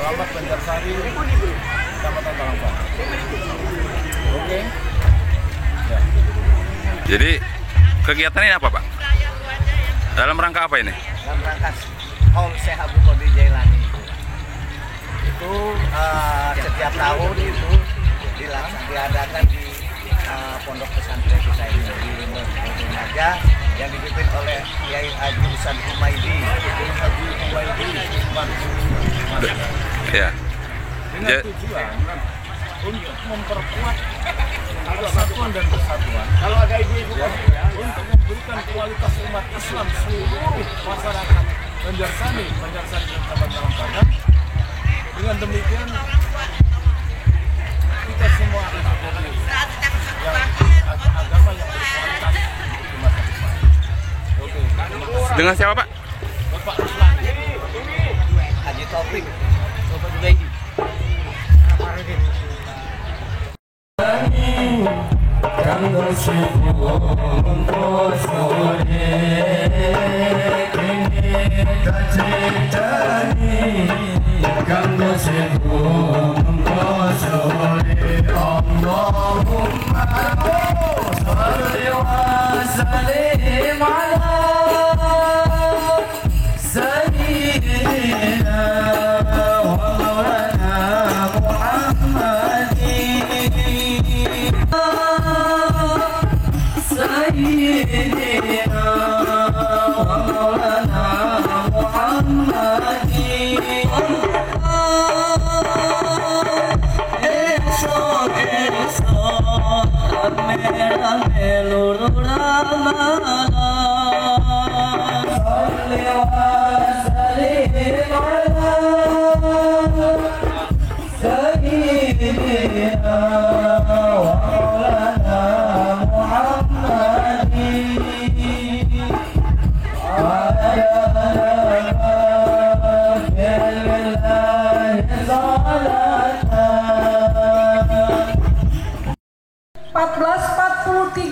Alamat Banjarsari, Kecamatan Talangkah. Oke. Ya. Jadi kegiatan ini apa, Pak? Dalam rangka apa ini? Dalam rangka Haul Syekh Abdul Qadir Jailani itu setiap tahun itu diadakan di pondok pesantren kita ini di Lumajang yang dipimpin oleh Kiai Haji Ustaz Humaidi. Ya. Dengan tujuan untuk memperkuat persatuan dan kesatuan. Kalau ada ibu-ibu untuk memberikan kualitas umat Islam seluruh masyarakat Banjarsari dan Kecamatan Talangkah. Dengan demikian kita semua akan menjadi agama yang berkualitas di masa depan. Oke. Dengan siapa, Pak? Bapak Ruslan. Haji Taufik. Bapak Junaidi.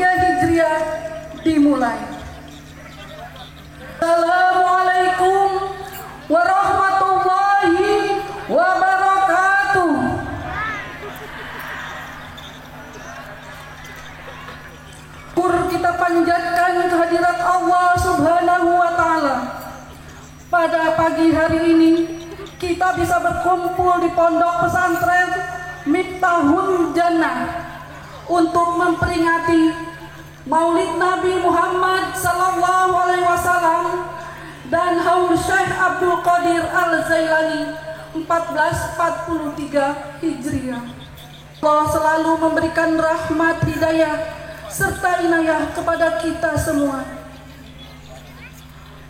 Hijriah dimulai. Assalamualaikum warahmatullahi wabarakatuh. Syukur kita panjatkan kehadirat Allah Subhanahu wa Ta'ala. Pada pagi hari ini kita bisa berkumpul di pondok pesantren Miftahul Jannah untuk memperingati Maulid Nabi Muhammad Sallallahu Alaihi Wasallam dan Haul Syekh Abdul Qadir Al-Jailani 1443 Hijriah. Allah selalu memberikan rahmat hidayah serta inayah kepada kita semua.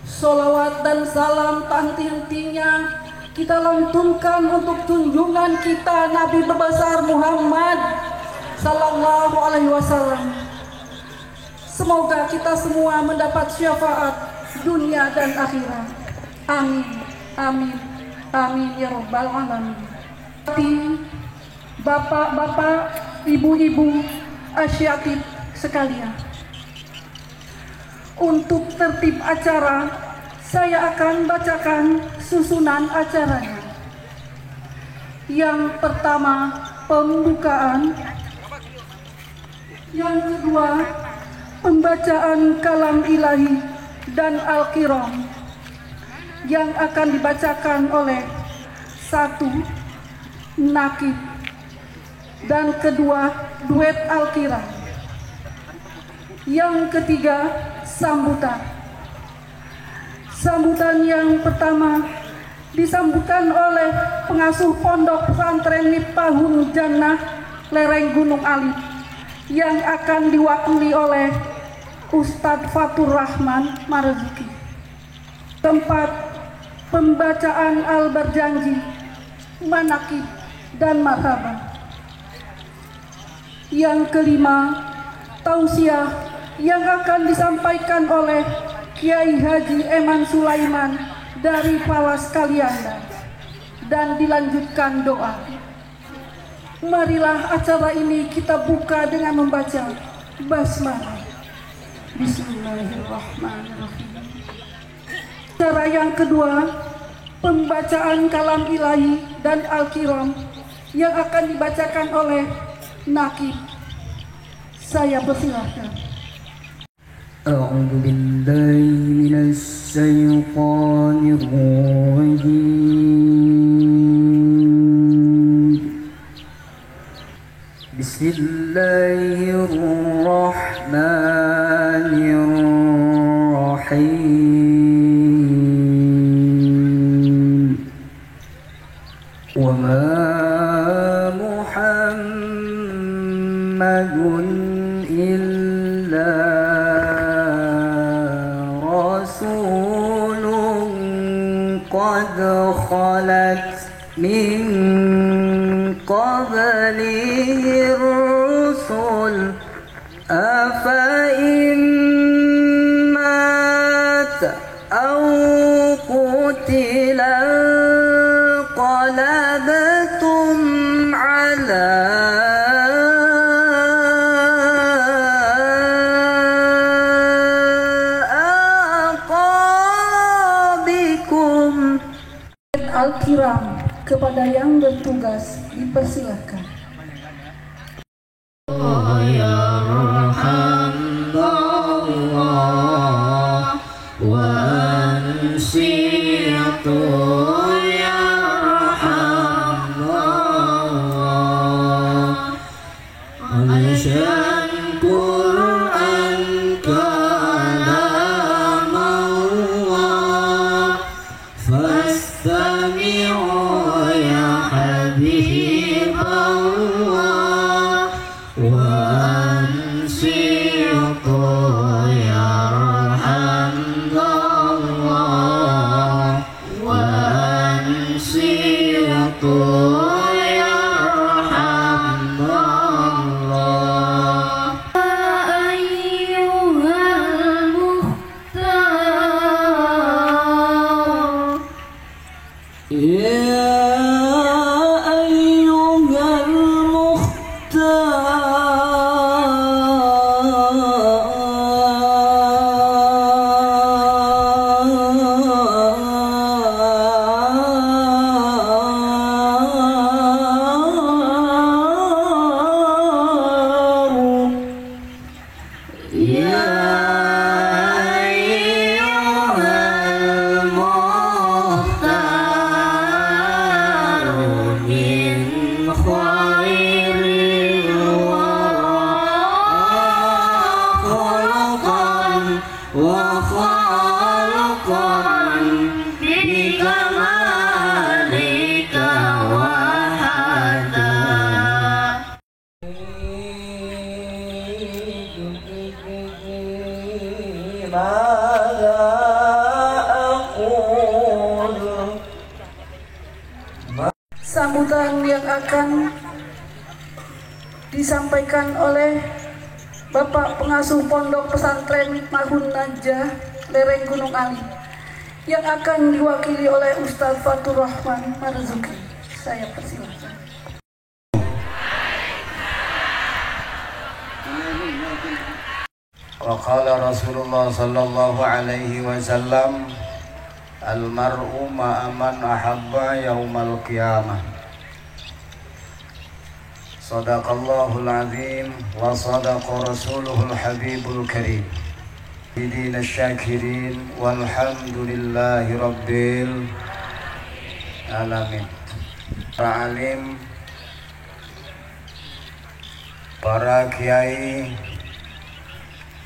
Sholawat dan salam tak henti-hentinya kita lantunkan untuk junjungan kita Nabi besar Muhammad Sallallahu Alaihi Wasallam. Semoga kita semua mendapat syafaat dunia dan akhirat. Amin, amin, amin ya Rabbal Alamin. Bapak-bapak, ibu-ibu, asyatid sekalian, untuk tertib acara saya akan bacakan susunan acaranya. Yang pertama, pembukaan. Yang kedua, pembacaan kalam ilahi dan al-qiram yang akan dibacakan oleh satu nakib dan kedua duet al-qiram. Yang ketiga, sambutan. Sambutan yang pertama disambutkan oleh pengasuh pondok pesantren Miftahul Jannah lereng Gunung Alif yang akan diwakili oleh Ustadz Fatur Rahman Marzuki. Tempat pembacaan al-berjanji, manakib dan marhaban. Yang kelima, tausiah yang akan disampaikan oleh Kiai Haji Eman Sulaiman dari Palas Kalianda dan dilanjutkan doa. Marilah acara ini kita buka dengan membaca basmalah. Bismillahirrahmanirrahim. Acara yang kedua pembacaan kalam ilahi dan al-kiram yang akan dibacakan oleh Nakib. Saya persilahkan. أعوذ بالله من الشيطان الرجيم بسم الله الرحمن الرحيم وما محمد إلا رسول قد خلت من قبله الرسل أفإن مات أو قتل انقلبتم على Al-Kiram. Kepada yang bertugas dipersilahkan. Sambutan yang akan disampaikan oleh Bapak Pengasuh Pondok Pesantren Mahun Najah Lereng Gunung Ali yang akan diwakili oleh Ustaz Fatur Rahman Marzuki. Saya persilahkan. Waqala Rasulullah sallallahu alaihi wasallam al-mar'u ma'a man ahabba yaumal qiyamah. Sadaqallahul azim wa sadaqa rasuluhul habibul karim. Bidina syakirin walhamdulillahi rabbil alamin. Para alim, para kiai,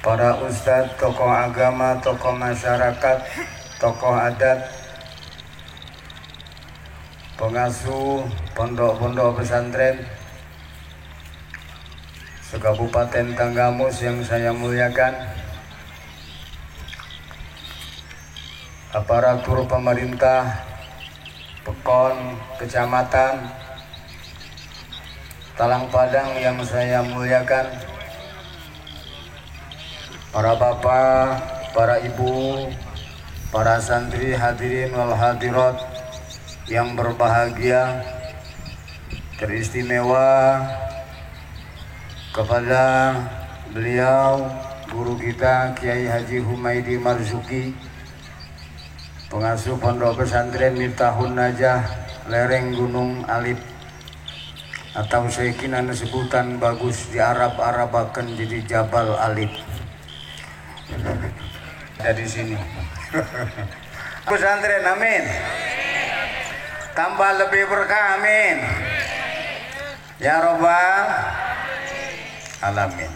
para ustadz, tokoh agama, tokoh masyarakat, tokoh adat, pengasuh pondok-pondok pesantren se-Kabupaten Tanggamus yang saya muliakan, aparatur pemerintah, Pekon, kecamatan, Talang Padang yang saya muliakan, para bapak, para ibu, para santri hadirin wal hadirat yang berbahagia, teristimewa kepada beliau guru kita Kiai Haji Humaidi Marzuki pengasuh Pondok Pesantren Miftahun Najah lereng Gunung Alip atau saeukina sebutan bagus di Arab-arabakeun jadi Jabal Alip. Dari sini. Pesantren, amin. Tambah lebih berkah, amin. Ya Rabbal alamin.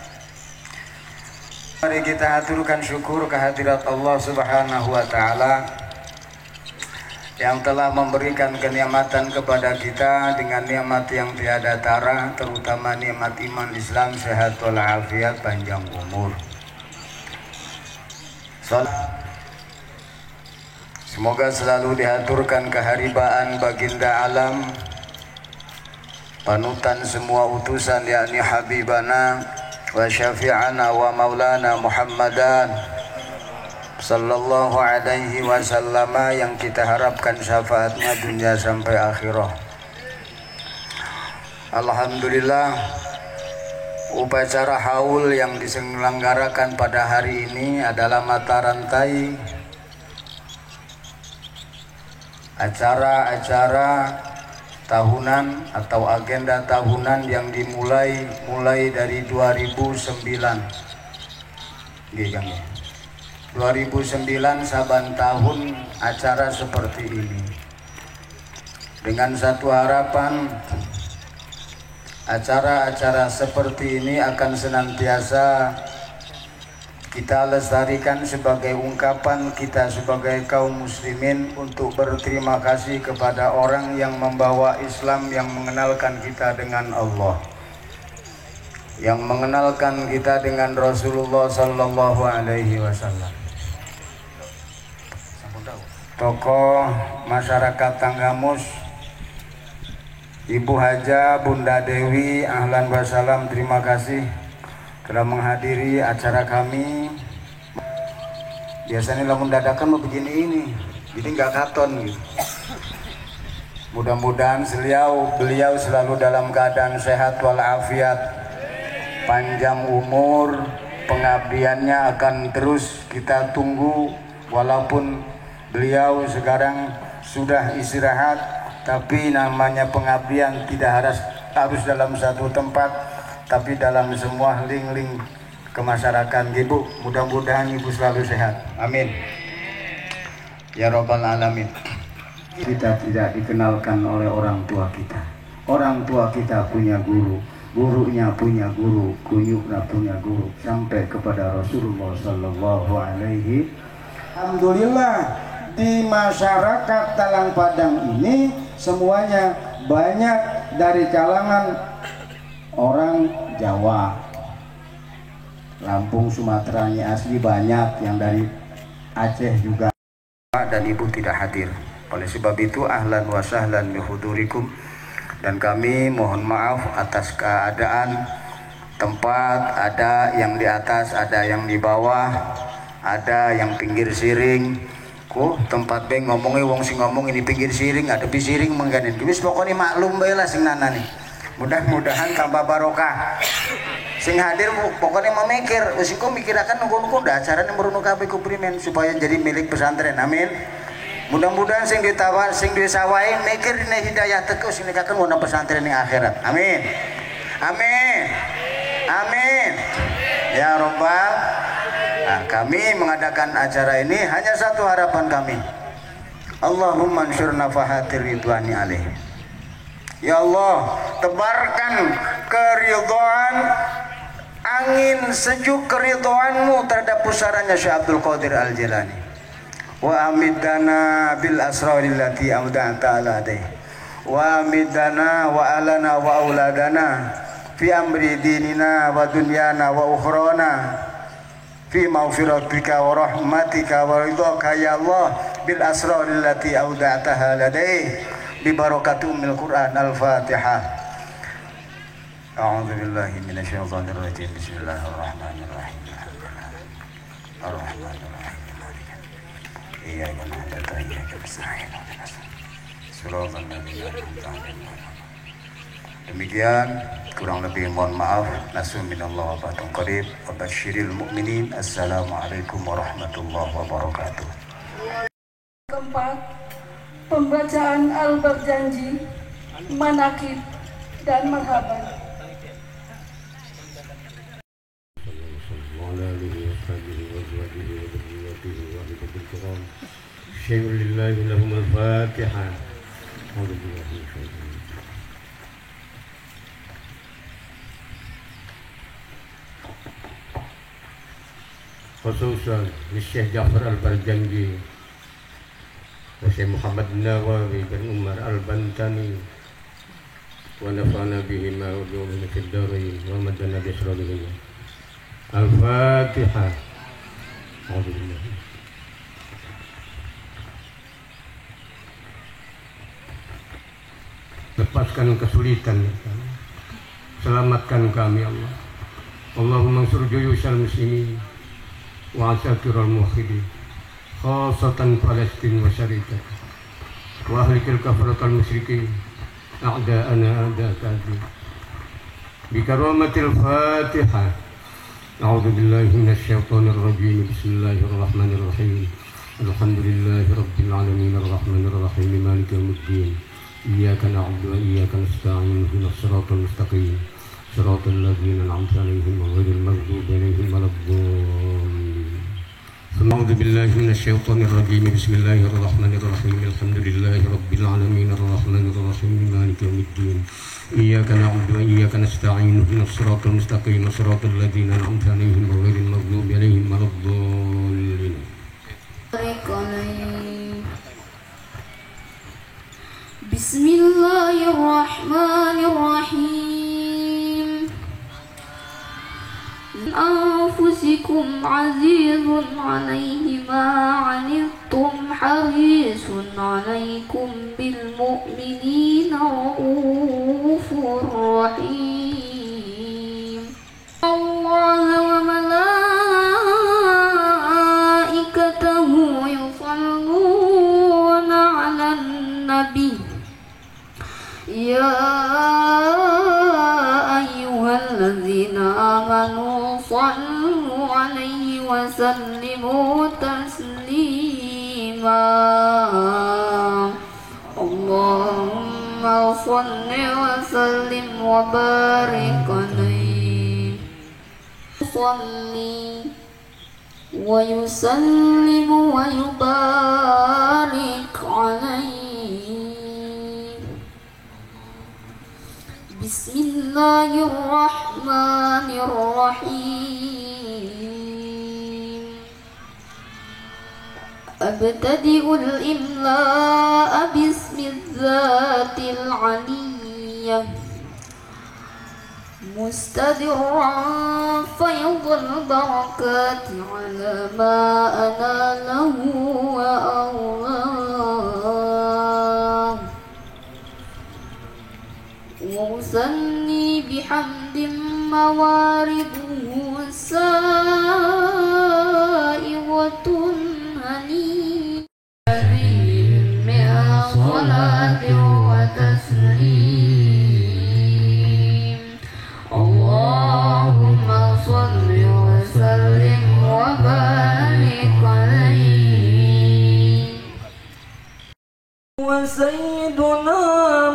Mari kita aturkan syukur kehadirat Allah Subhanahu wa taala yang telah memberikan kenikmatan kepada kita dengan nikmat yang tiada tara, terutama nikmat iman Islam, sehat walafiat, panjang umur. Semoga selalu diaturkan keharibaan baginda alam, panutan semua utusan, yakni Habibana wa syafi'ana wa maulana Muhammadan sallallahu alaihi wasallam, yang kita harapkan syafaatnya dunia sampai akhirah. Alhamdulillah, upacara haul yang diselenggarakan pada hari ini adalah mata rantai acara-acara tahunan atau agenda tahunan yang dimulai dari 2009. 2009 saban tahun acara seperti ini. Dengan satu harapan, acara-acara seperti ini akan senantiasa kita lestarikan sebagai ungkapan kita sebagai kaum muslimin untuk berterima kasih kepada orang yang membawa Islam, yang mengenalkan kita dengan Allah, yang mengenalkan kita dengan Rasulullah sallallahu alaihi wasallam. Tokoh masyarakat Tanggamus, Ibu Haja, Bunda Dewi, ahlan wa salam, terima kasih telah menghadiri acara kami. Biasanya lamun dadakan mau begini ini, jadi nggak katon gitu. Mudah-mudahan beliau selalu dalam keadaan sehat walafiat, panjang umur, pengabdiannya akan terus kita tunggu. Walaupun beliau sekarang sudah istirahat, tapi namanya pengabdian tidak harus dalam satu tempat, tapi dalam semua link-link ke masyarakat. Ibu, mudah-mudahan Ibu selalu sehat, amin ya Rabbal alamin. Kita tidak dikenalkan oleh orang tua kita. Orang tua kita punya guru, gurunya punya guru, guyuknya punya guru, sampai kepada Rasulullah sallallahu alaihi. Alhamdulillah, di masyarakat Talang Padang ini semuanya banyak dari kalangan orang Jawa, Lampung, Sumatera asli, banyak yang dari Aceh juga. Dan Ibu tidak hadir. Oleh sebab itu ahlan wa sahlan bihudurikum, dan kami mohon maaf atas keadaan tempat, ada yang di atas, ada yang di bawah, ada yang pinggir siring. Tempat beng ngomongnya wong sing ngomong ini pinggir siring, ada di siring mengganin. Wis pokoknya maklum bae lah sing nanani. Mudah-mudahan tambah barokah. Sing hadir pokoknya memikir, wis iku mikirakan nunggu-nunggu da acara meruno kabeh ku primen supaya jadi milik pesantren. Amin. Mudah-mudahan sing ditawa sing disawai mikir dina hidayah teu sing nikakeun wona pesantren ning akhirat. Amin. Amin. Amin. Ya Rabbal. Nah, kami mengadakan acara ini hanya satu harapan kami. Allahumma ansyur nafahatir ridwani alaih. Ya Allah, tebarkan keridhaan, angin sejuk keridhaanmu terhadap pusarannya Syekh Abdul Qadir Al-Jilani. Wa amidana bil asraril lati amda'ta ala dai. Wa amidana wa alana wa auladana fi amri dinina wa dunyana wa ukhrana fi maghfiratika wa rahmatika wa ridhaka ya Allah bil asraril lati auda'taha ladai bi barakati ummil Qur'an. Al-Fatihah. A'udzu billahi minasyaitonir rajim. Bismillahirrahmanirrahim. Ar-Rahmanir-Rahim. Iyyaka na'budu wa iyyaka nasta'in. Shiratal ladzina an'amta 'alaihim. Demikian, kurang lebih mohon maaf. Nasu minallah wa batum qarib wa basyiril mu'minin. Assalamualaikum warahmatullahi wabarakatuh. pembacaan Al-Barjanji, Manaqib, dan Marhaban. khususan Syekh Ja'far Al-Barjanji, Syekh Muhammad Nawawi bin Umar Al-Bantani, wa nafa'ana bihima wa bi'ulumi fid darain wa madana bi asrarihima. Al-Fatihah. Alhamdulillah. Lepaskan kesulitan, selamatkan kami Allah. Allahumma ansur juyushal muslimin wa asakirul muwahhidin, khasatan Palestin wa syarikat, wa ahlikil kafaratal musyrikin, a'da'ana a'da'aka bi karamatil Fatihah. A'udzu billahi minasy syaithanir rajim. Bismillahirrahmanirrahim. Alhamdulillahi rabbil alamin arrahmanir rahim maliki yaumiddin. Iyyaka na'budu wa iyyaka nasta'in ihdinas siratal mustaqim siratal ladzina an'amta 'alaihim ghairil maghdubi 'alaihim waladdallin. A'udzu billahi minasy syaithanir rajim. Bismillahirrahmanirrahim. Alhamdulillahi rabbil alamin arrahmanir rahim maliki yaumiddin. Iyyaka na'budu wa iyyaka nasta'in ihdinas siratal mustaqim siratal ladzina an'amta 'alaihim ghairil maghdubi 'alaihim waladdallin. Bismillahirrahmanirrahim. Anfusikum azizun 'alaihi ma 'anittum harisun 'alaikum bil mu'minina raufur rahim. Allah wa malaikatahu yusalluna 'alan nabi. Ya ayyuhalladzina amanu sallu 'alaihi wa sallimu taslima. Allahumma salli wa sallim wa barik 'alaihi. Salli wa yusallimu wa yubarik 'alaihi. Bismillahirrahmanirrahim. Abtadi'ul imla'a bismidzatil 'aliyyah mustadirran faydul barakati 'ala ma anallahu wa Allah. Usanni bihamdim mawariduhu sa'iwatun hani mi'a salati wa taslim. Allahumma salli wa sallim wa barik 'alaihi. Wa sayyiduna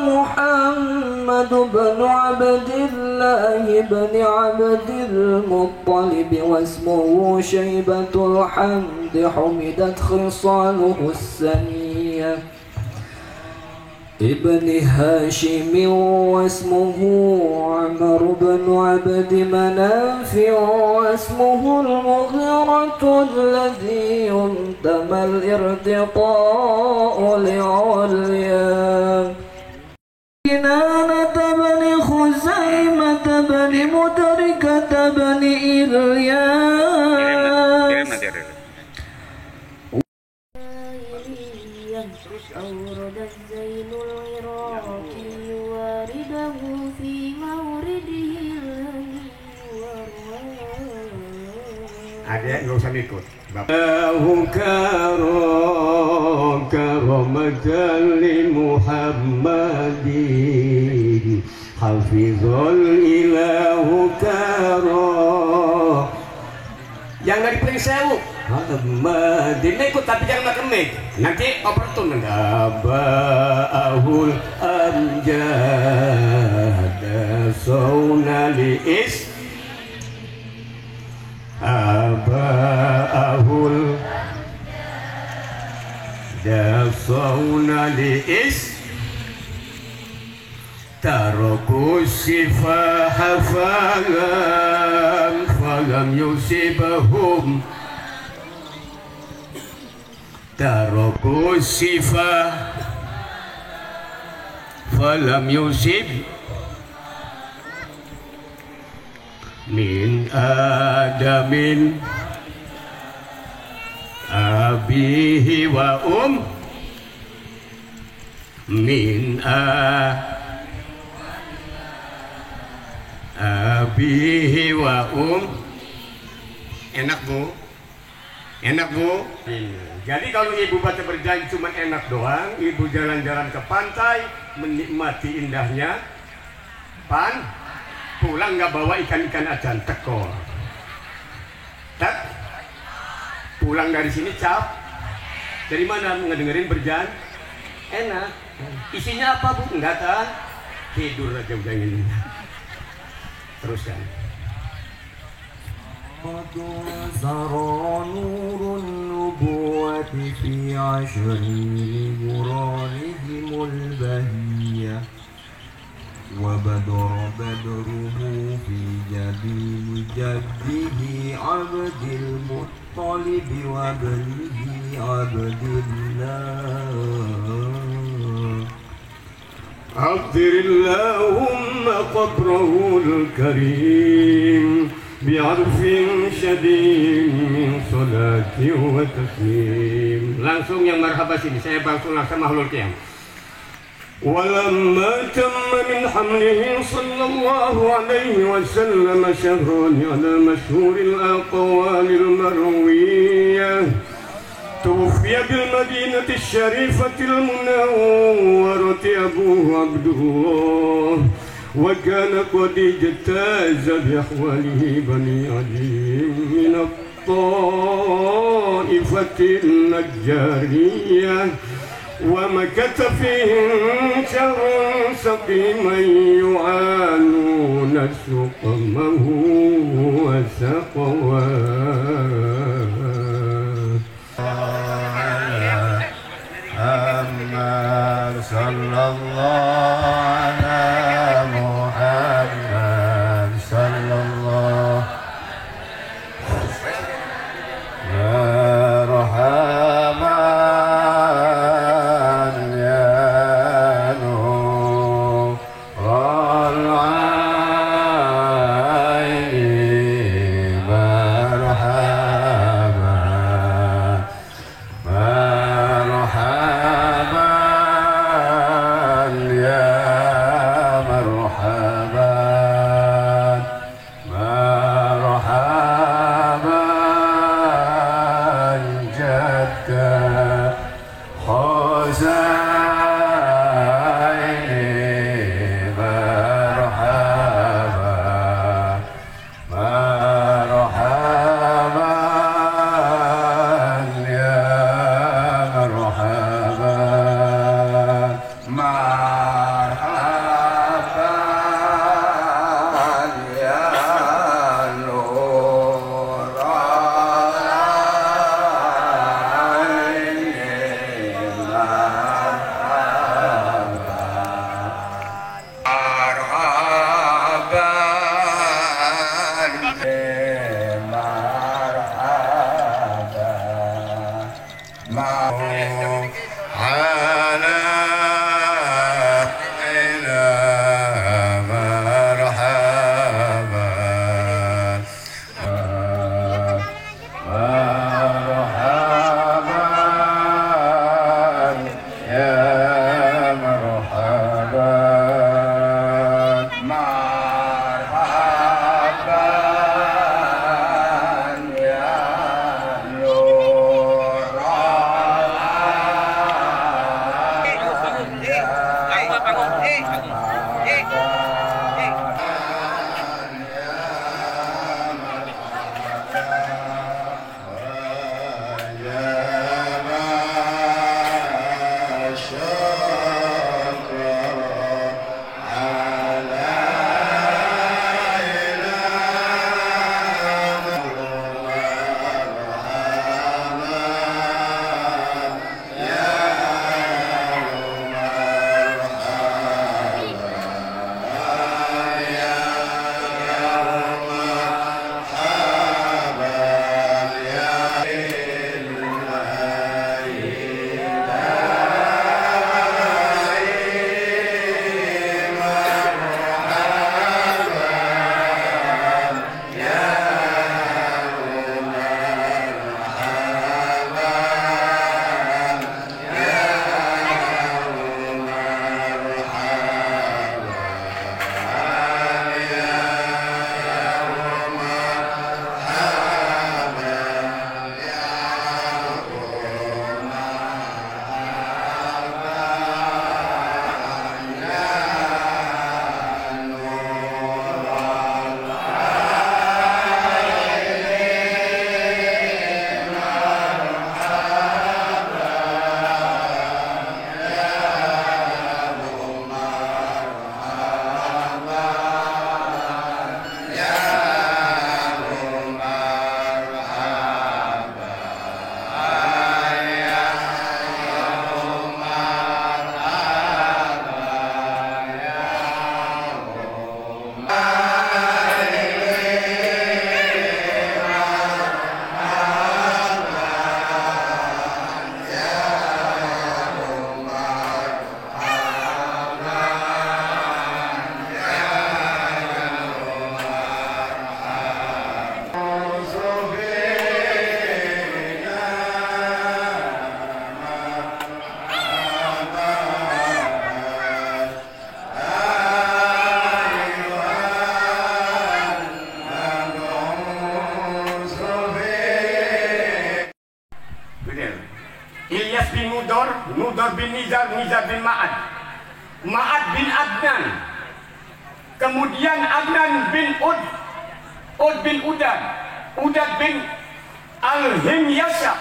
Muhammad bin Abdillah bin Abdil Muttalib wa ismuhu Shaybatul Hamd humidat khisaluhu as-saniyah ibn Hashim wa ismuhu Amr bin Abd Manaf wa ismuhu al-Mughirah alladhi yuntama al-irtiqa'u li'ulya. Kinanata bani Khuzaimah bani Mudrikah bani Ilyas. أورد الزين العراقي وارده في مورده الذي Adek nggak usah ikut. Lahu karamatan li Muhammadin hafizul ilahu karam. Yang dari Pringsewu Muhammadin. Ikut tapi jangan makan mic. Nanti overtone. Abahul amjad saunali is Abahul saunali is Taraku sifaha falam yusibahum Taraku sifah falam yusib min adamin abihi wa min abihi wa enak bu, enak bu. Jadi kalau ibu baca berjanji cuma enak doang, ibu jalan-jalan ke pantai menikmati indahnya pulang nggak bawa ikan-ikan ajan tekor, pulang dari sini dari mana ngedengerin berjanji enak, isinya apa bu? Enggak tahu, tidur aja udah ini. Teruskan. Zara nurun nubuwati fi ashri muranihimul bahiyah wa badruhu fi jadil jaddihi abdil muttalib wa banihi abdillah عبر اللهم قبره الكريم بعرف شديد من صلاة وتسليم. Langsung yang marhaba sini, saya langsung mahlul qiyam. ولما تم من حمله صلى الله عليه وسلم شهران على مشهور الأقوال المروية توفي بالمدينة الشريفة المنورة أبوه عبد الله وكان قد اجتاز بأحواله بني علي من الطائفة النجارية ومكث فيهم شهرا سقيما يعانون سقمه وسقواه Muhammad sallallahu ala Muhammad sallallahu marhaban ya nur al-aini marhaban bin Mudor, Mudor bin Nizar, Nizar bin Ma'ad, Ma'ad bin Adnan, kemudian Adnan bin Ud, Ud bin Udad, Udad bin Al-Himyasa,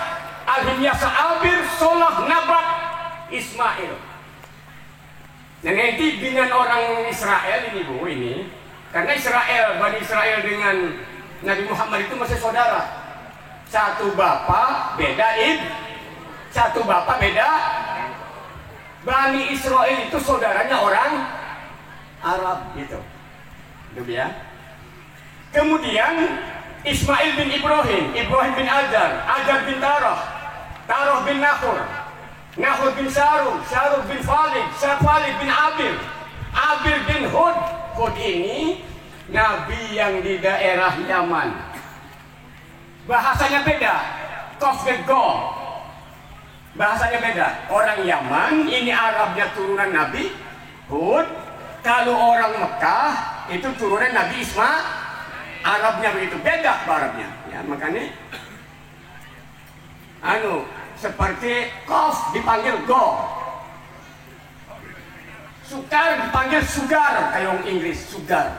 Al-Himyasa Abir, Solah, Nabat, Ismail. Nah nanti dengan orang Israel ini Bu, ini karena Israel, Bani Israel dengan Nabi Muhammad itu masih saudara. Satu bapak beda satu bapak beda. Bani Israel itu saudaranya orang Arab gitu. Itu ya. Kemudian Ismail bin Ibrahim, Ibrahim bin Azar, Azar bin Tarah, Tarah bin Nahur, Nahur bin Sarug, Sarug bin Falid, Falid bin Abir, Abir bin Hud. Hud ini nabi yang di daerah Yaman. Bahasanya beda. Kofgego. Bahasanya beda. Orang Yaman, ini Arabnya turunan Nabi Hud. Kalau orang Mekah itu turunan Nabi Ismail. Arabnya begitu beda Arabnya. Ya, makanya seperti kof dipanggil go, sukar dipanggil sugar, kayak orang Inggris sugar,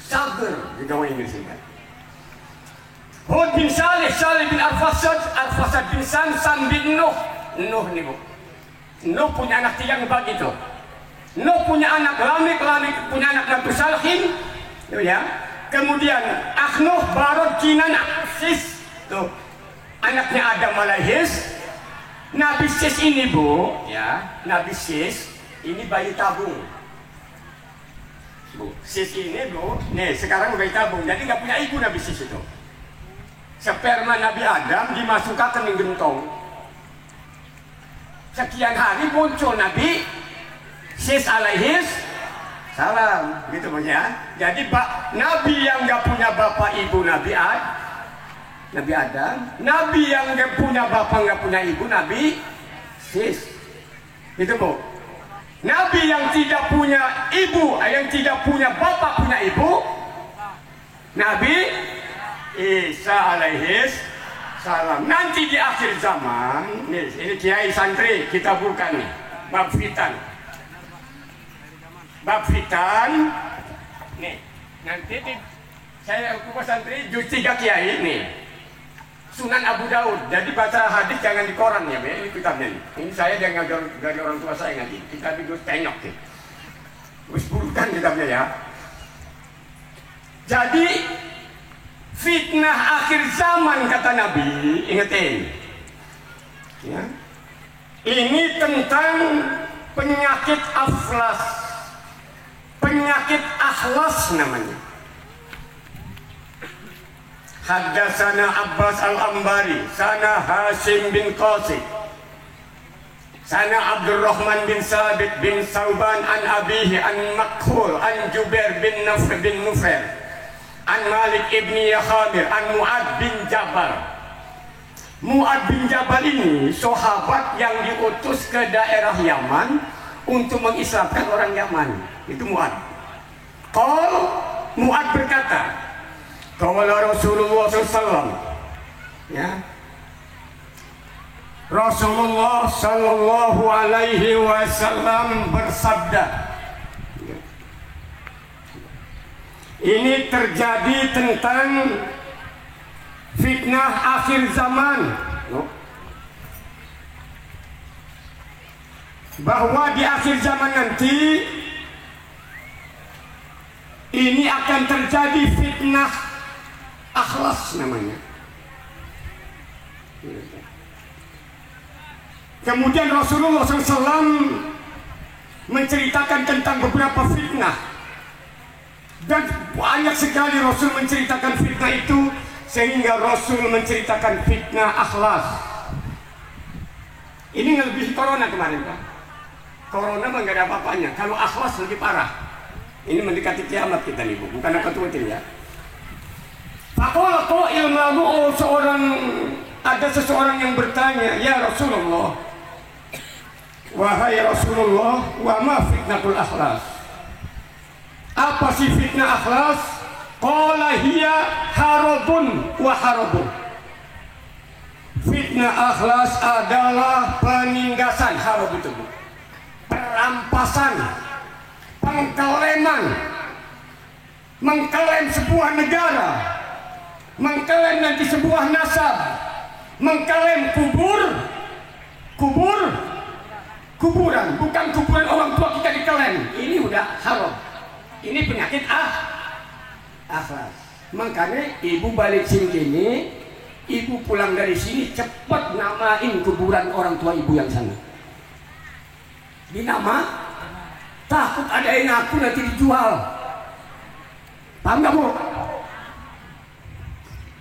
sugar juga orang Inggris juga. Hud bin Salih, Salih bin Arfasad, Arfasad bin San, San bin Nuh. Nuh nih Bu, Nuh punya anak 3 begitu. Nuh punya anak Lamik, Lamik punya anak Nabi Salhin, ya. Kemudian Nuh, Barod, Kinan, Sis, tuh anaknya Adam alaihis. Nabi Sis ini Bu, ya, Nabi Sis ini bayi tabung. Bu, Sis ini Bu, nih sekarang bayi tabung, jadi nggak punya ibu Nabi Sis itu. Sperma Nabi Adam dimasukkan ke gentong. Sekian hari muncul Nabi Sis alaihis salam, gitu ya. Jadi Nabi yang nggak punya bapak ibu Nabi Adam, Nabi yang nggak punya bapak nggak punya ibu Nabi Sis, gitu Bu. Nabi yang tidak punya ibu, yang tidak punya bapak punya ibu, Nabi Isa alaihis salam. Nanti di akhir zaman, nih ini kiai santri kita buka nih, bab fitan, nih nanti saya kupas santri juz 3 kiai nih, Sunan Abu Daud. Jadi baca hadis jangan di koran ya, ini kitabnya nih. Ini saya yang ngajar dari orang tua saya nanti. Kita dulu tengok nih, terus burukan kitabnya ya. Jadi fitnah akhir zaman kata Nabi, ingetin, ya. Ini tentang penyakit aflas. Penyakit akhlas namanya. Haddatsana Abbas al-Ambari, sana Hashim bin Qasim, sana Abdurrahman bin Sabit bin Sauban an abihi an Makhul an Jubair bin Nufair an Malik ibni Yakhabir an Mu'ad bin Jabal. Mu'ad bin Jabal ini sahabat yang diutus ke daerah Yaman untuk mengislamkan orang Yaman. Itu Mu'ad. Mu'ad berkata, qala Rasulullah SAW, ya, Rasulullah sallallahu alaihi wasallam bersabda, ini terjadi tentang fitnah akhir zaman, bahwa di akhir zaman nanti ini akan terjadi fitnah akhlas namanya. Kemudian Rasulullah SAW menceritakan tentang beberapa fitnah, dan banyak sekali Rasul menceritakan fitnah itu, sehingga Rasul menceritakan fitnah akhlas. Ini lebih corona kemarin Pak. Corona mah nggak ada apa-apanya. Kalau akhlas lebih parah. Ini mendekati kiamat kita nih Bu, bukan apa tuh ya. Faqala qa'il lalu ada seseorang yang bertanya, ya Rasulullah, wahai Rasulullah, wa ma fitnatul akhlas? Apa sih fitnah akhlas? Qala hiya harabun wa harabun. Fitnah akhlas adalah penindasan, kalau gitu Bu. Perampasan, pengkeleman, mengklaim sebuah negara, mengklaim nanti sebuah nasab, mengklaim kuburan, bukan kuburan orang tua kita diklaim. Ini udah haram. Ini penyakit akhlas. Makanya ibu balik sini, ibu pulang dari sini cepat namain kuburan orang tua ibu yang sana. Dinama, takut ada yang ngaku nanti dijual. Paham gak Bu?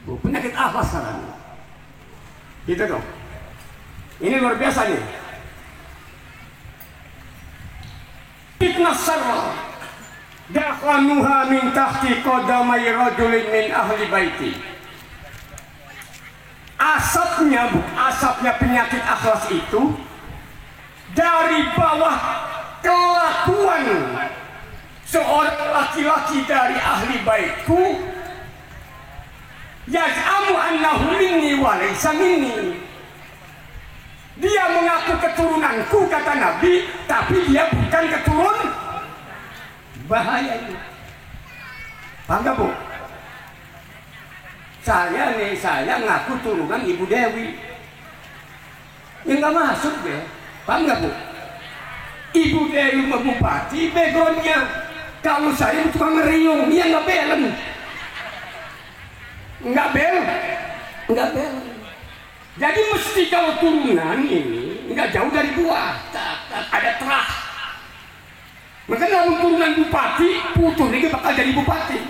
Bu, penyakit apa sekarang? Gitu dong. Ini luar biasa nih. Fitnah sarra dakhanuha min tahti qadamai rajulin min ahli baiti. Asapnya penyakit akhlas itu dari bawah kelakuan seorang laki-laki dari ahli baitku, yaz'amu annahu minni wa laysa minni. Dia mengaku keturunanku, kata Nabi, tapi dia bukan keturun. Bahaya ini. Paham gak Bu? Saya ngaku turunan Ibu Dewi. Ya nggak masuk deh. Paham gak Bu? Ibu Dewi bupati, backgroundnya. Kalau saya cuma ngeriung, dia nggak belen. Nggak belen. Jadi mesti kalau turunan ini nggak jauh dari buah, ada terah. Makanya kalau turunan bupati, putus ini bakal jadi bupati.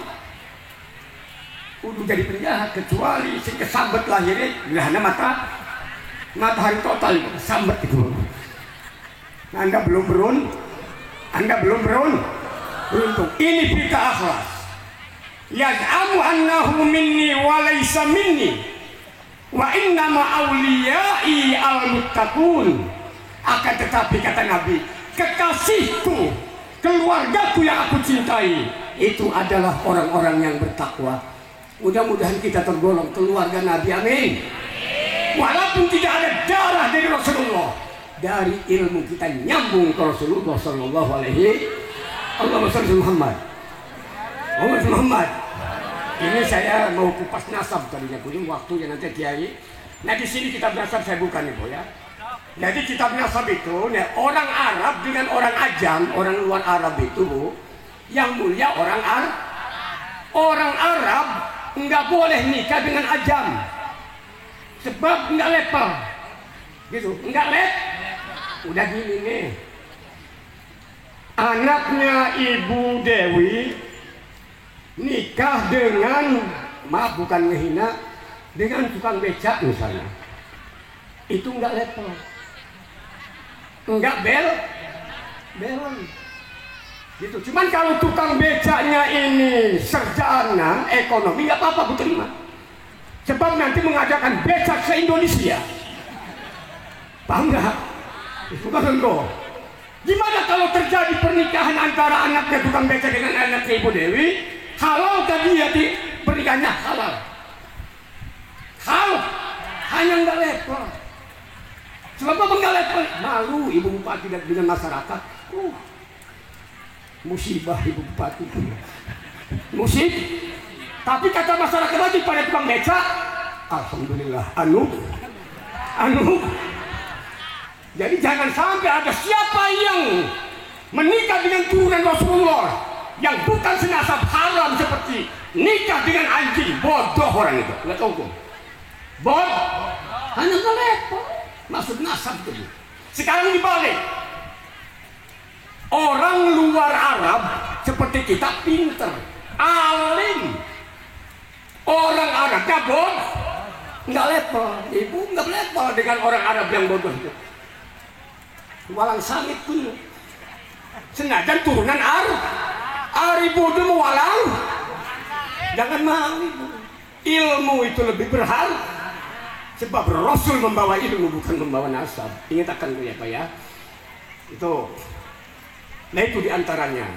Udah jadi penjahat, kecuali si kesambet lahirnya, gerhana matahari total itu kesambet itu. Anda belum beruntung. Ini fitnah akhlas. Yaz'amu annahu minni wa laysa minni. Wa innama awliyai al-muttaqun. Akan tetapi kata Nabi, kekasihku, keluargaku yang aku cintai, itu adalah orang-orang yang bertakwa. Mudah-mudahan kita tergolong keluarga Nabi, amin. Walaupun tidak ada darah dari Rasulullah, dari ilmu kita nyambung ke Rasulullah Sallallahu Alaihi Muhammad. Ini saya mau kupas nasab tadinya, punya waktunya nanti Kiai. Nah di sini kitab nasab saya bukan nih Bu ya. Jadi kitab nasab itu, nah, orang Arab dengan orang Ajam, orang luar Arab itu Bu, yang mulia orang Arab. Orang Arab nggak boleh nikah dengan Ajam, sebab nggak level, gitu, nggak Udah gini nih, anaknya Ibu Dewi nikah dengan, maaf bukan ngehina, dengan tukang becak misalnya, itu nggak level, nggak belen, gitu. Cuman kalau tukang becaknya ini sarjana ekonomi nggak apa-apa, Bu terima, sebab nanti mengajarkan becak se Indonesia, paham nggak? Bukan enggak. Gimana kalau terjadi pernikahan antara anaknya tukang becak dengan anaknya Ibu Dewi? Halal tadi ya, di pernikahannya halal. Hanya nggak level. Sebab apa nggak level? Malu Ibu Bupati dengan masyarakat. Musibah Ibu Bupati. Tapi kata masyarakat lagi pada tukang becak, alhamdulillah, anu. Jadi jangan sampai ada siapa yang menikah dengan turunan Rasulullah yang bukan senasab, haram seperti nikah dengan anjing. Bodoh orang itu, nggak tahu kok. Bodoh, hanya ngelepon, maksud nasab itu. Sekarang dibalik, orang luar Arab seperti kita pinter, alim. Orang Arabnya bodoh, nggak level. Ibu nggak level dengan orang Arab yang bodoh itu. Walang sangit pun senajan turunan Ari bodoh mewalang. Jangan mau. Ilmu itu lebih berharga, sebab Rasul membawa ilmu bukan membawa nasab. Ingat akan ya Pak ya. Itu. Nah itu diantaranya.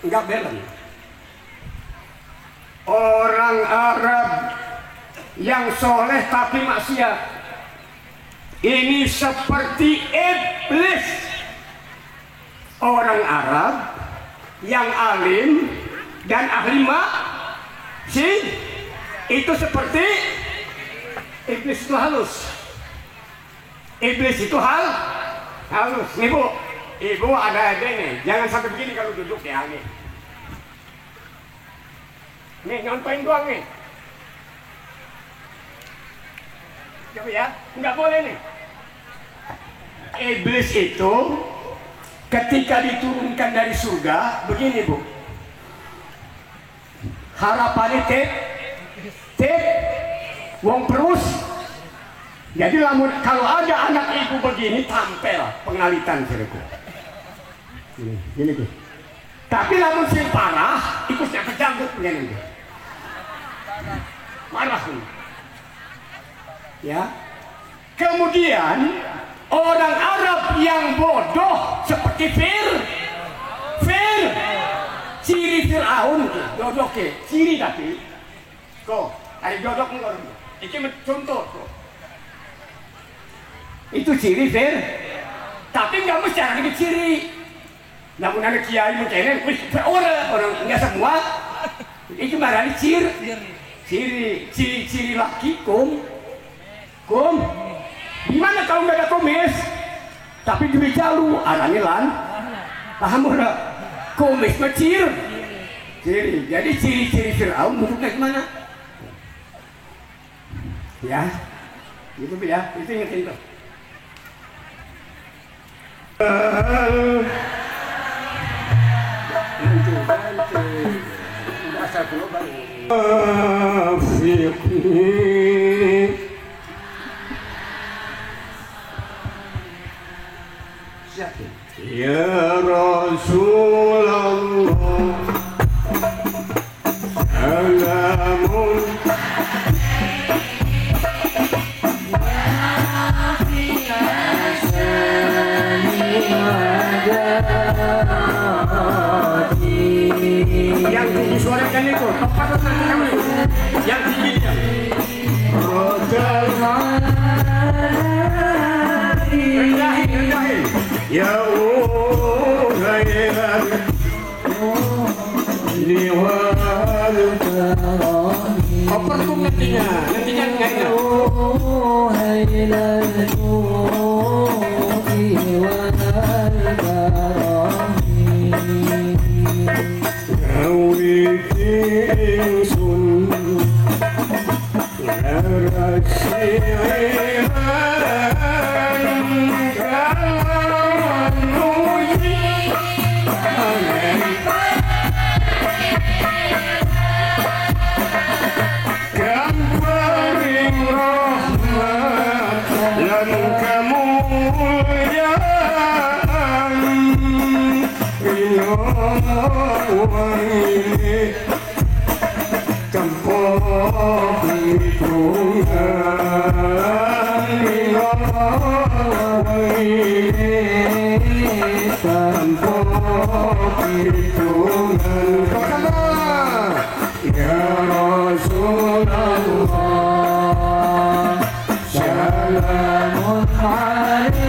Enggak belen. Orang Arab yang soleh tapi maksiat. Ini seperti iblis, orang Arab yang alim dan ahli maksiat. Itu seperti iblis itu halus. Iblis itu halus. Nih Bu, Ibu ada nih, jangan sampai begini kalau duduk ya nih. Nih nyontoin doang nih. Coba ya, nggak boleh nih. Iblis itu ketika diturunkan dari surga, begini Bu. Harapannya tip, wong perus. Jadi kalau ada anak ibu begini, tampil pengalitan sirku. Gini tuh. Tapi lamun sing parah, ikutnya kejanggut begini. Marah tuh. Ya. Kemudian orang Arab yang bodoh seperti ciri Fir'aun dodok ke ciri tapi kok ada dodok enggak ini contoh kok itu ciri tapi nggak mesti ada ciri namun ada kiai mungkin orang nggak semua itu marah ciri laki kum gimana kalau nggak ada kumis tapi di jalu arahnya lan paham udah kumis ciri jadi ciri Fir'aun bentuknya gimana ya itu ya itu ingetin tuh asal dulu ya Rasulullah salamun yang tinggi suarakan itu tepat yang tinggi dia rendahin ya Ughailan opertum nantinya enggaknya ya Rasulullah salamun alaik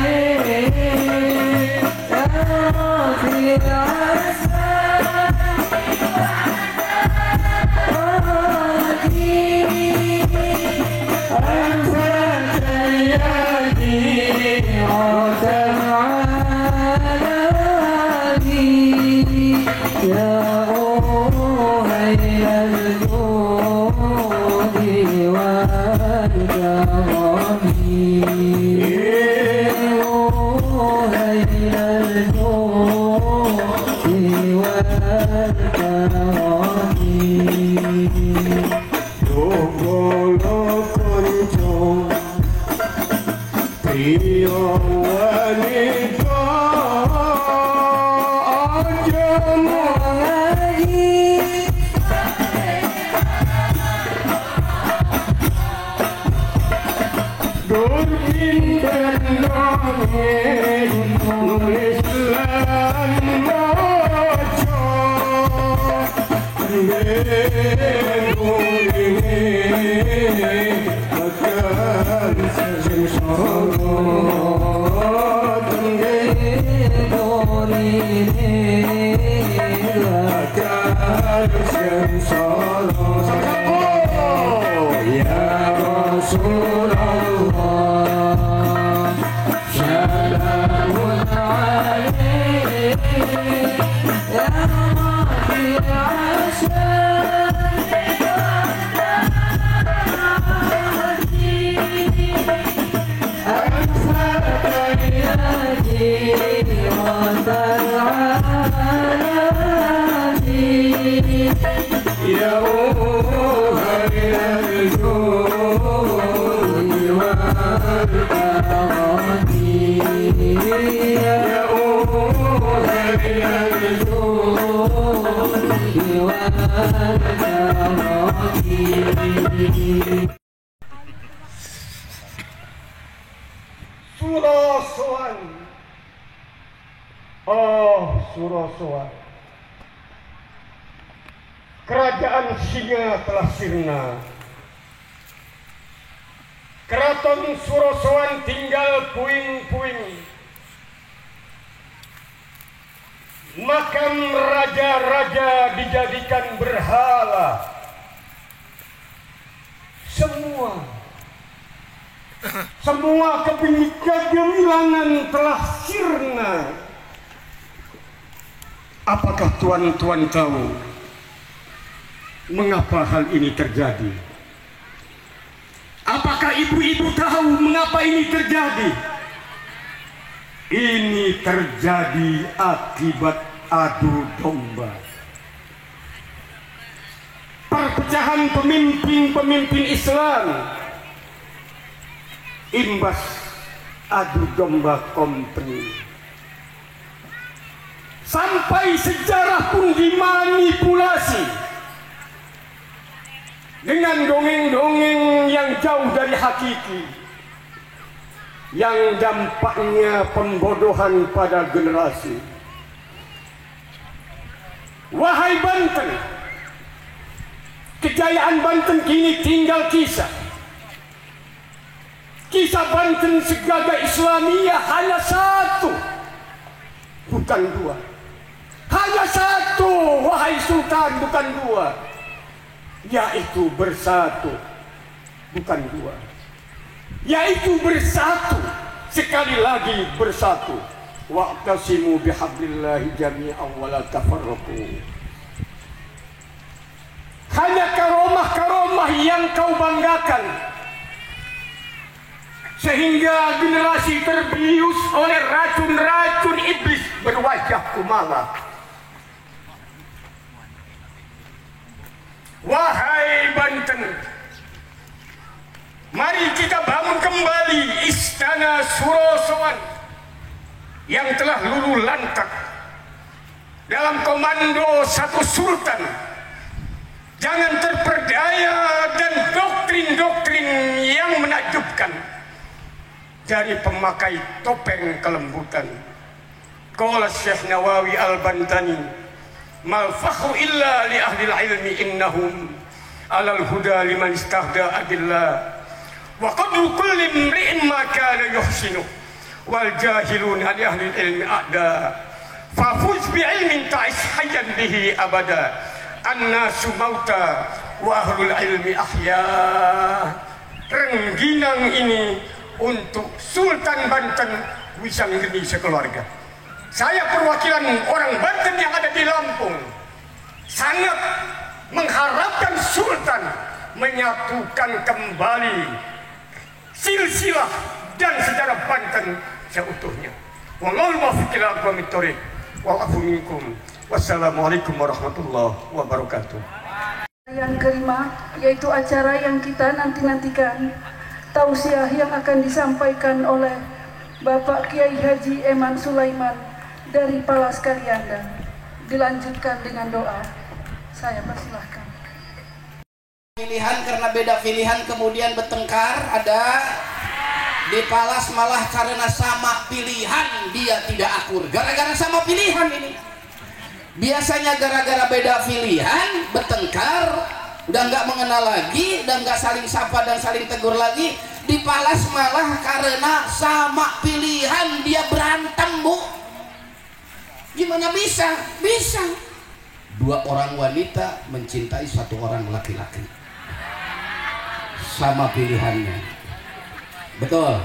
ya رسول الله سلام عليك يا ربيع Surosoan. Oh, Surosoan. Kerajaan Singa telah sirna. Keraton Surosoan tinggal puing-puing. Makam raja-raja dijadikan berhala. Semua kegemilangan telah sirna. Apakah tuan-tuan tahu mengapa hal ini terjadi? Apakah ibu-ibu tahu mengapa ini terjadi? Ini terjadi akibat adu domba. Perpecahan pemimpin-pemimpin Islam imbas adu domba kompeni. Sampai sejarah pun dimanipulasi dengan dongeng-dongeng yang jauh dari hakiki, yang dampaknya pembodohan pada generasi. Wahai Banten, kejayaan Banten kini tinggal kisah. Kisah Banten Segagah Islamiyah hanya satu, bukan dua. Hanya satu, wahai Sultan, bukan dua. Yaitu bersatu, bukan dua. Yaitu bersatu, sekali lagi bersatu. Wa'tasimu bihablillahi jami'an wa la tafarraqu. Hanya karomah-karomah yang kau banggakan, sehingga generasi terbius oleh racun-racun iblis berwajah kumala. Wahai Banten, mari kita bangun kembali istana Surosoan yang telah luluh lantak dalam komando satu sultan. Jangan terperdaya dan doktrin-doktrin yang menakjubkan dari pemakai topeng kelembutan. Qala Syekh Nawawi Al-Bantani, mal fakhru illa li ahli ilmi innahum alal huda liman istahda adillah wa qadru kulli imri'in ma kana yuhsinu wal jahilun li ahli ilmi a'da fafuz bi ilmin ta'is hayyan bihi abada annasu mauta wa ahlul ilmi ahya. Rengginang ini untuk Sultan Banten Wisanggeni sekeluarga. Saya perwakilan orang Banten yang ada di Lampung sangat mengharapkan Sultan menyatukan kembali silsilah dan sejarah Banten seutuhnya. Wallahu muwaffiq ila aqwamit thoriq. Wa'afu minkum. Wassalamualaikum warahmatullahi wabarakatuh. Yang kelima yaitu acara yang kita nanti-nantikan, tausiah yang akan disampaikan oleh Bapak Kiai Haji Eman Sulaiman dari Palas Kalianda. Dilanjutkan dengan doa. Saya persilahkan. Pilihan karena beda pilihan kemudian bertengkar ada. Di Palas malah karena sama pilihan dia tidak akur. Gara-gara sama pilihan ini. Biasanya gara-gara beda pilihan bertengkar, udah nggak mengenal lagi, udah nggak saling sapa dan saling tegur lagi. Di Palas malah karena sama pilihan dia berantem, Bu. Gimana bisa? Bisa. Dua orang wanita mencintai satu orang laki-laki. sama pilihannya. Betul,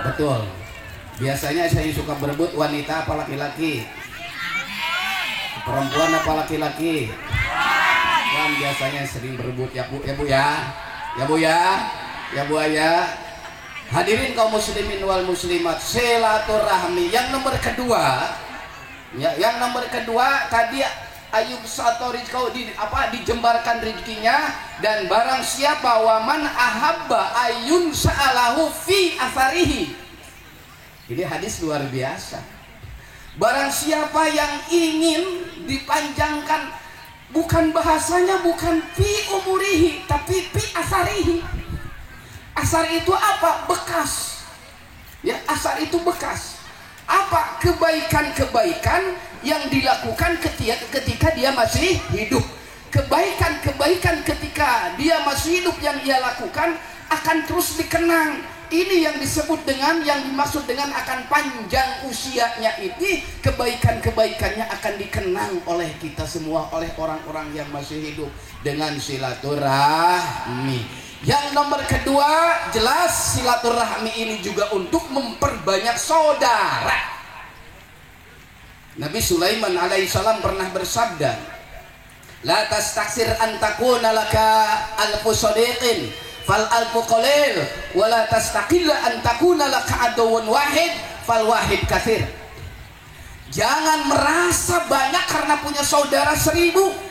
betul. Biasanya saya suka berebut wanita apa laki-laki, perempuan apa laki-laki. Kan biasanya sering berebut ya bu, ya bu ya, ya bu ya, ya bu ya. Hadirin kaum muslimin wal muslimat, silaturahmi yang nomor kedua, ya, yang nomor kedua tadi ayub satu rizkau dijembarkan rezekinya, dan barang siapa waman ahabba ayun sa'alahu fi asarihi. Ini hadis luar biasa. Barang siapa yang ingin dipanjangkan, bukan bahasanya bukan fi umurihi tapi fi asarihi. Asar itu apa? Bekas. Ya, asar itu bekas. Apa? Kebaikan-kebaikan yang dilakukan ketika dia masih hidup. Kebaikan-kebaikan ketika dia masih hidup yang dia lakukan akan terus dikenang. Ini yang disebut dengan, yang dimaksud dengan akan panjang usianya ini, kebaikan-kebaikannya akan dikenang oleh kita semua, oleh orang-orang yang masih hidup dengan silaturahmi. Yang nomor kedua, jelas silaturahmi ini juga untuk memperbanyak saudara. Nabi Sulaiman alaihissalam pernah bersabda, la tastaksir an takuna laka alfu sadiqin fal alfu qalil wa la tastaqilla an takuna laka aduwwun wahid fal wahid katsir. Jangan merasa banyak karena punya saudara 1000.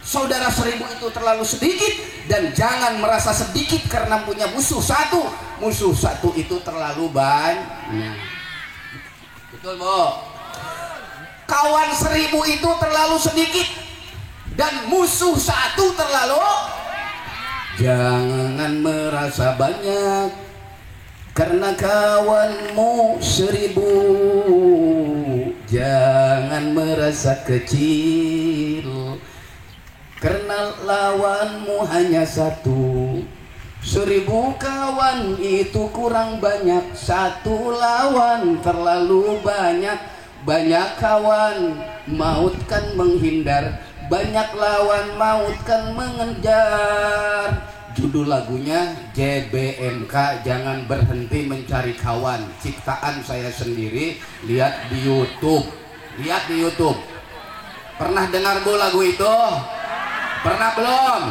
Saudara 1000 itu terlalu sedikit, dan jangan merasa sedikit karena punya musuh 1. Musuh 1 itu terlalu banyak. Betul, Bu? Kawan 1000 itu terlalu sedikit, dan musuh 1 terlalu. Jangan merasa banyak karena kawanmu 1000. Jangan merasa kecil karena lawanmu hanya 1. 1000 kawan itu kurang banyak, 1 lawan terlalu banyak. Banyak kawan maut kan menghindar, banyak lawan maut kan mengejar. Judul lagunya JBMK, jangan berhenti mencari kawan. Ciptaan saya sendiri, lihat di YouTube. Lihat di YouTube. Pernah dengar Bu lagu itu? Pernah belum?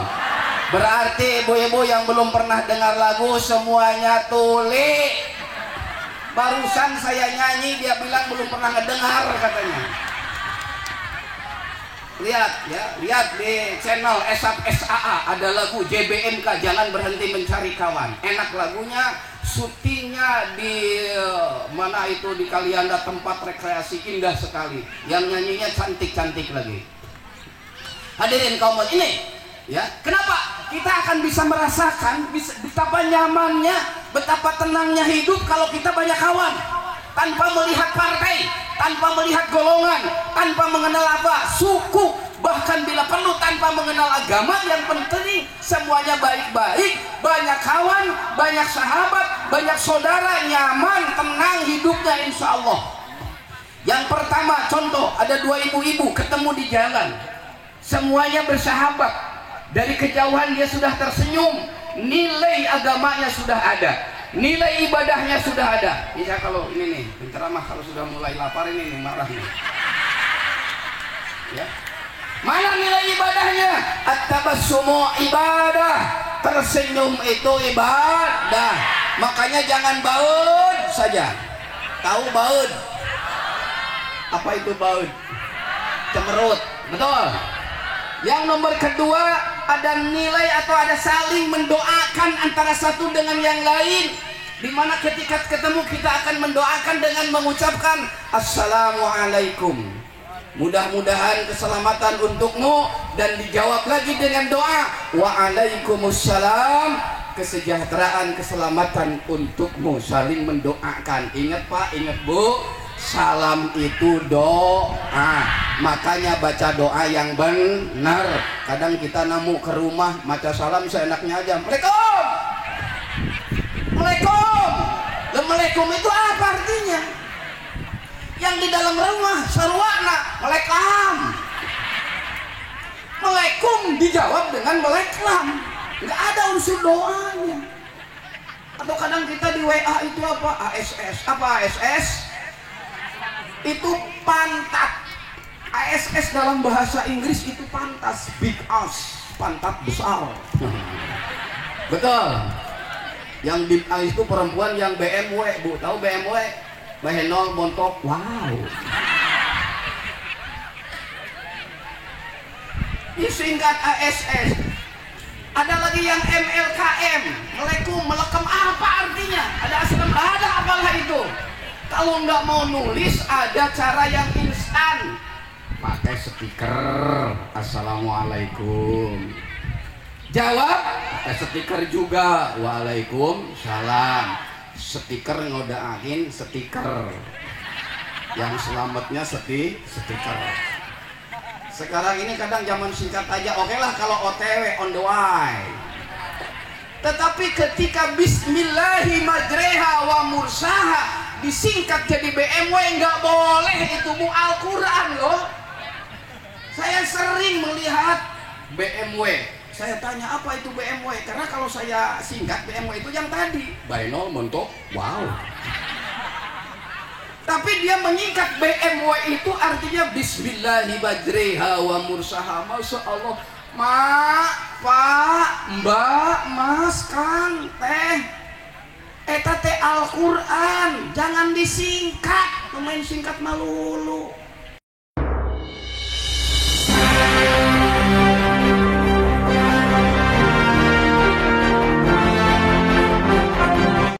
Berarti ibu-ibu yang belum pernah dengar lagu semuanya tuli. Barusan saya nyanyi, dia bilang belum pernah ngedengar katanya. Lihat ya, lihat di channel SAA ada lagu JBMK, jangan berhenti mencari kawan. Enak lagunya, syutingnya di mana itu, di Kalianda, tempat rekreasi indah sekali. Yang nyanyinya cantik-cantik lagi. Hadirin kaum ini, ya, kenapa kita akan bisa merasakan betapa nyamannya, betapa tenangnya hidup kalau kita banyak kawan, tanpa melihat partai, tanpa melihat golongan, tanpa mengenal apa suku, bahkan bila perlu tanpa mengenal agama. Yang penting semuanya baik-baik, banyak kawan, banyak sahabat, banyak saudara, nyaman, tenang hidupnya insya Allah. Yang pertama contoh, ada 2 ibu-ibu ketemu di jalan. Semuanya bersahabat. Dari kejauhan dia sudah tersenyum. Nilai agamanya sudah ada, nilai ibadahnya sudah ada. Bisa kalau ini nih penceramah kalau sudah mulai lapar ini nih, marah nih. Ya. Mana nilai ibadahnya? At-tabassumu ibadah. Tersenyum itu ibadah. Makanya jangan baud saja. Tahu baud? Apa itu baud? Cemerut. Betul. Yang nomor kedua, ada nilai atau ada saling mendoakan antara satu dengan yang lain, di mana ketika ketemu kita akan mendoakan dengan mengucapkan Assalamualaikum, mudah-mudahan keselamatan untukmu, dan dijawab lagi dengan doa Waalaikumsalam, kesejahteraan keselamatan untukmu. Saling mendoakan. Ingat Pak, ingat Bu, salam itu doa. Makanya baca doa yang benar. Kadang kita namu ke rumah baca salam seenaknya aja. Assalamualaikum. Assalamualaikum. Assalamualaikum itu apa artinya? Yang di dalam rumah sarwana Waalaikum. Waalaikum dijawab dengan Waalaikum. nggak ada unsur doanya. Atau kadang kita di WA itu apa? ASS. Apa ASS? Itu pantat. ASS dalam bahasa Inggris itu pantas, big ass, pantat besar. Betul. Yang big ass itu perempuan yang BMW, Bu. Tahu BMW? Bahenol montok. Wow. Disingkat ASS. Ada lagi yang MLKM, melekum, melekam, apa artinya? Ada asal, ada apalah itu? Kalau nggak mau nulis, ada cara yang instan. Pakai stiker, Assalamualaikum. Jawab, pakai stiker juga, Waalaikumsalam. Stiker ngodain stiker. Yang selamatnya stiker. Sekarang ini kadang zaman singkat aja, oke lah kalau OTW, on the way. Tetapi ketika Bismillahi majreha wa mursaha disingkat jadi BMW, nggak boleh, itu Bu, Al-Quran loh. Saya sering melihat BMW. Saya tanya apa itu BMW? Karena kalau saya singkat BMW itu yang tadi, Bainol mentok, wow. Tapi dia menyingkat BMW itu artinya Bismillahi majreha wa mursaha. Masya Allah. Mak, Pak, Mbak, Mas, Kang, Teh, eta teh Al-Quran, jangan disingkat, pemain singkat malulu.